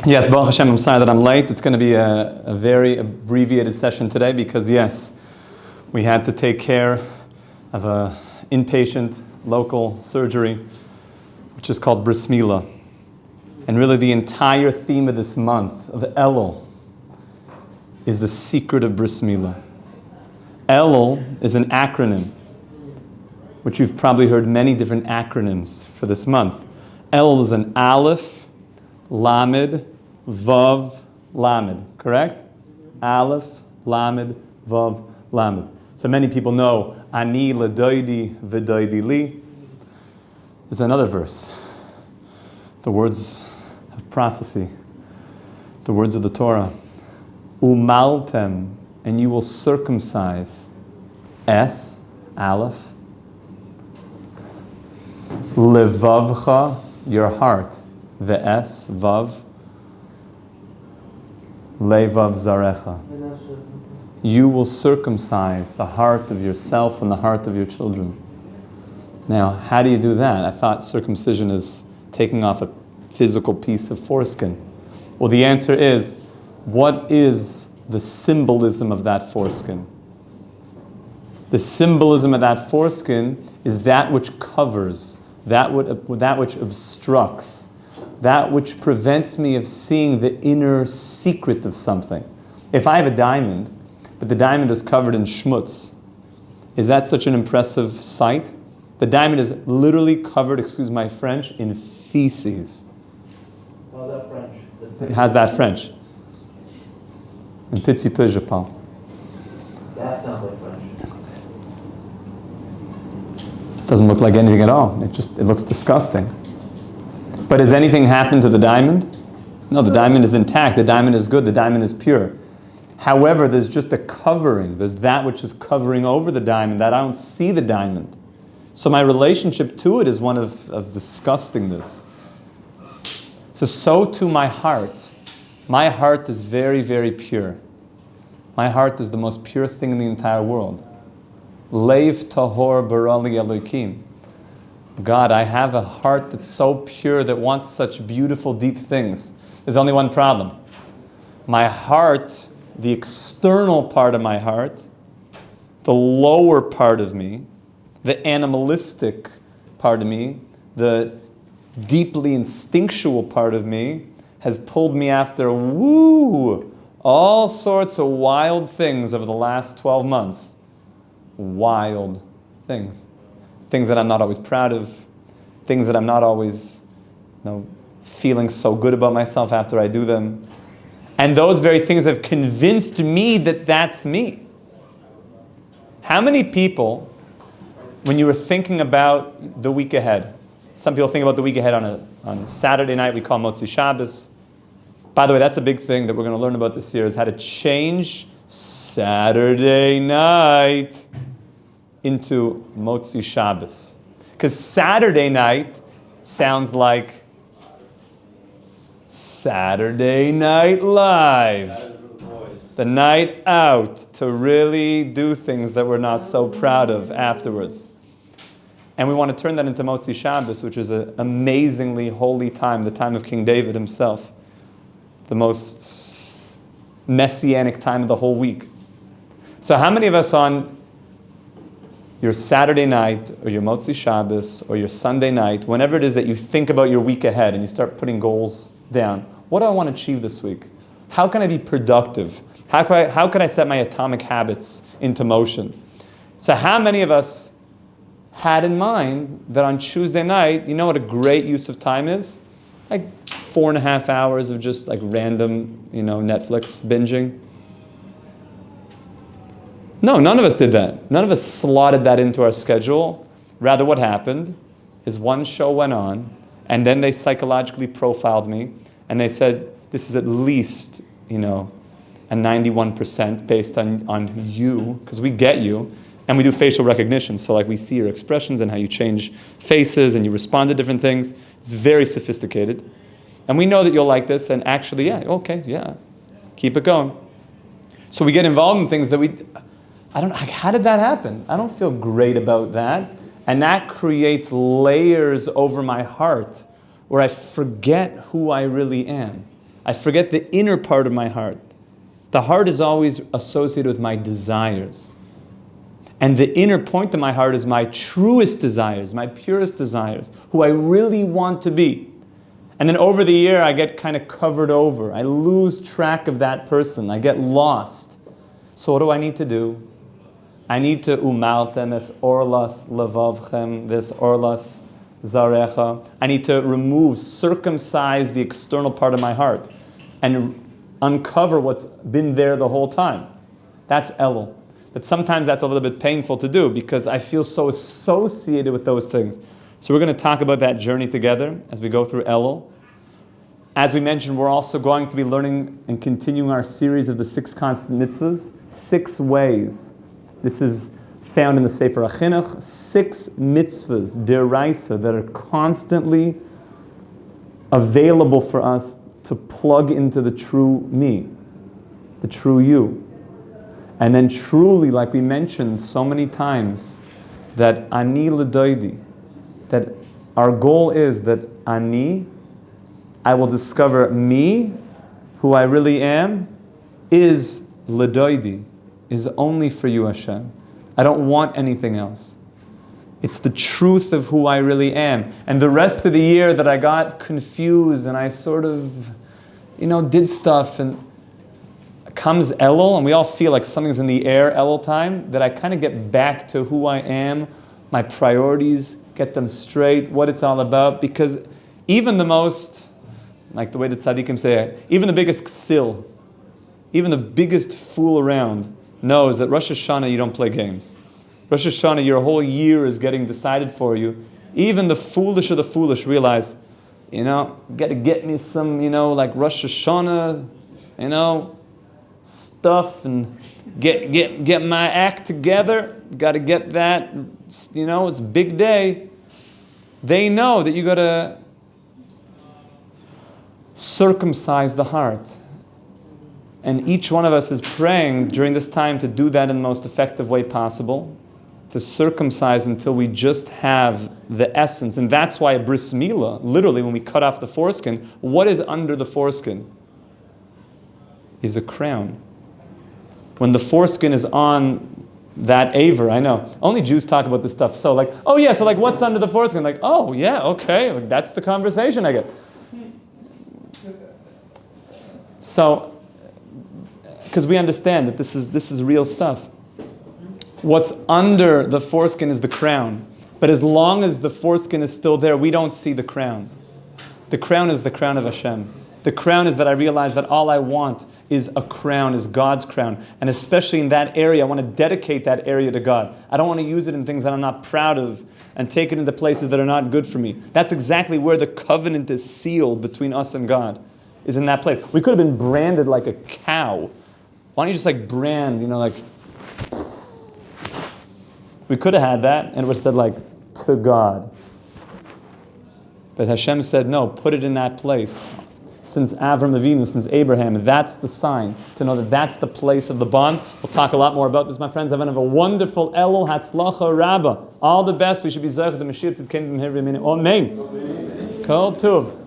Yes, Baruch Hashem, I'm sorry that I'm late. It's going to be a very abbreviated session today because, yes, we had to take care of an inpatient local surgery, which is called bris milah. And really the entire theme of this month of Elul is the secret of bris milah. Elul is an acronym, which you've probably heard many different acronyms for this month. Elul is an Aleph, Lamed, Vav, Lamed, correct? Aleph, Lamed, Vav, Lamed. So many people know Ani ledoidi v'doidi li. There's another verse. The words of prophecy. The words of the Torah. Umaltem, and you will circumcise. S, Aleph. Levavcha, your heart. Ve'es, Vav. Levav zarecha. You will circumcise the heart of yourself and the heart of your children. Now, how do you do that? I thought circumcision is taking off a physical piece of foreskin. Well, the answer is, what is the symbolism of that foreskin? The symbolism of that foreskin is that which covers, that which obstructs, that which prevents me of seeing the inner secret of something. If I have a diamond, but the diamond is covered in schmutz, is that such an impressive sight? The diamond is literally covered, excuse my French, in feces. How's that French? How's that French? Un petit peu, je parle. That sounds like French. Doesn't look like anything at all. It looks disgusting. But has anything happened to the diamond? No, the diamond is intact. The diamond is good. The diamond is pure. However, there's just a covering. There's that which is covering over the diamond, that I don't see the diamond. So my relationship to it is one of disgustingness. So too my heart. My heart is very, very pure. My heart is the most pure thing in the entire world. Leiv tahor barali Aleichem. God, I have a heart that's so pure that wants such beautiful, deep things. There's only one problem. My heart, the external part of my heart, the lower part of me, the animalistic part of me, the deeply instinctual part of me, has pulled me after, all sorts of wild things over the last 12 months. Wild things. Things that I'm not always proud of. Things that I'm not always feeling so good about myself after I do them. And those very things have convinced me that that's me. How many people, when you were thinking about the week ahead, some people think about the week ahead on a Saturday night, we call Motzi Shabbos. By the way, that's a big thing that we're going to learn about this year, is how to change Saturday night into Motzi Shabbos. Because Saturday night sounds like Saturday Night Live. The night out to really do things that we're not so proud of afterwards. And we want to turn that into Motzi Shabbos, which is an amazingly holy time, the time of King David himself. The most messianic time of the whole week. So how many of us on your Saturday night, or your Motzi Shabbos, or your Sunday night, whenever it is that you think about your week ahead and you start putting goals down, what do I want to achieve this week? How can I be productive? How can I set my atomic habits into motion? So how many of us had in mind that on Tuesday night, you know what a great use of time is? Like 4.5 hours of just like random, Netflix binging. No, none of us did that. None of us slotted that into our schedule. Rather, what happened is one show went on, and then they psychologically profiled me, and they said, this is at least, a 91% based on you, because we get you, and we do facial recognition. So like we see your expressions and how you change faces and you respond to different things. It's very sophisticated. And we know that you'll like this, and actually, keep it going. So we get involved in things that how did that happen? I don't feel great about that. And that creates layers over my heart where I forget who I really am. I forget the inner part of my heart. The heart is always associated with my desires. And the inner point of my heart is my truest desires, my purest desires, who I really want to be. And then over the year, I get kind of covered over. I lose track of that person. I get lost. So what do I need to do? I need to umaltem es orlas levavchem, this orlas zarecha. I need to remove, circumcise the external part of my heart and uncover what's been there the whole time. That's Elul. But sometimes that's a little bit painful to do because I feel so associated with those things. So we're going to talk about that journey together as we go through Elul. As we mentioned, we're also going to be learning and continuing our series of the 6 constant mitzvahs, 6 ways. This is found in the Sefer HaChinuch, 6 mitzvahs, deraisa, that are constantly available for us to plug into the true me, the true you. And then truly, like we mentioned so many times, that ani l'doidi, that our goal is that I will discover me, who I really am, is l'doidi, is only for you, Hashem. I don't want anything else. It's the truth of who I really am. And the rest of the year that I got confused and I sort of, did stuff, and comes Elul, and we all feel like something's in the air Elul time, that I kind of get back to who I am, my priorities, get them straight, what it's all about, because even the most, like the way the tzaddikim say it, even the biggest ksil, even the biggest fool around knows that Rosh Hashanah you don't play games. Rosh Hashanah, your whole year is getting decided for you. Even the foolish of the foolish realize, got to get me some, like Rosh Hashanah, stuff and get my act together. Got to get that, it's a big day. They know that you got to circumcise the heart. And each one of us is praying during this time to do that in the most effective way possible, to circumcise until we just have the essence. And that's why a bris milah, literally when we cut off the foreskin, what is under the foreskin? Is a crown. When the foreskin is on that aver, I know, only Jews talk about this stuff. So what's under the foreskin? Like, oh yeah, okay, that's the conversation I get. So, because we understand that this is real stuff. What's under the foreskin is the crown. But as long as the foreskin is still there, we don't see the crown. The crown is the crown of Hashem. The crown is that I realize that all I want is a crown, is God's crown. And especially in that area, I want to dedicate that area to God. I don't want to use it in things that I'm not proud of and take it into places that are not good for me. That's exactly where the covenant is sealed between us and God, is in that place. We could have been branded like a cow. Why don't you just brand, we could have had that and it would have said to God. But Hashem said, no, put it in that place. Since Avram Avinu, since Abraham, that's the sign to know that that's the place of the bond. We'll talk a lot more about this, my friends. Have a wonderful Elul Hatzlacha Rabbah. All the best. We should be Zayach the Mashiach Tzidkein B'Mehir V'Yamin. Amen. Kol Tov.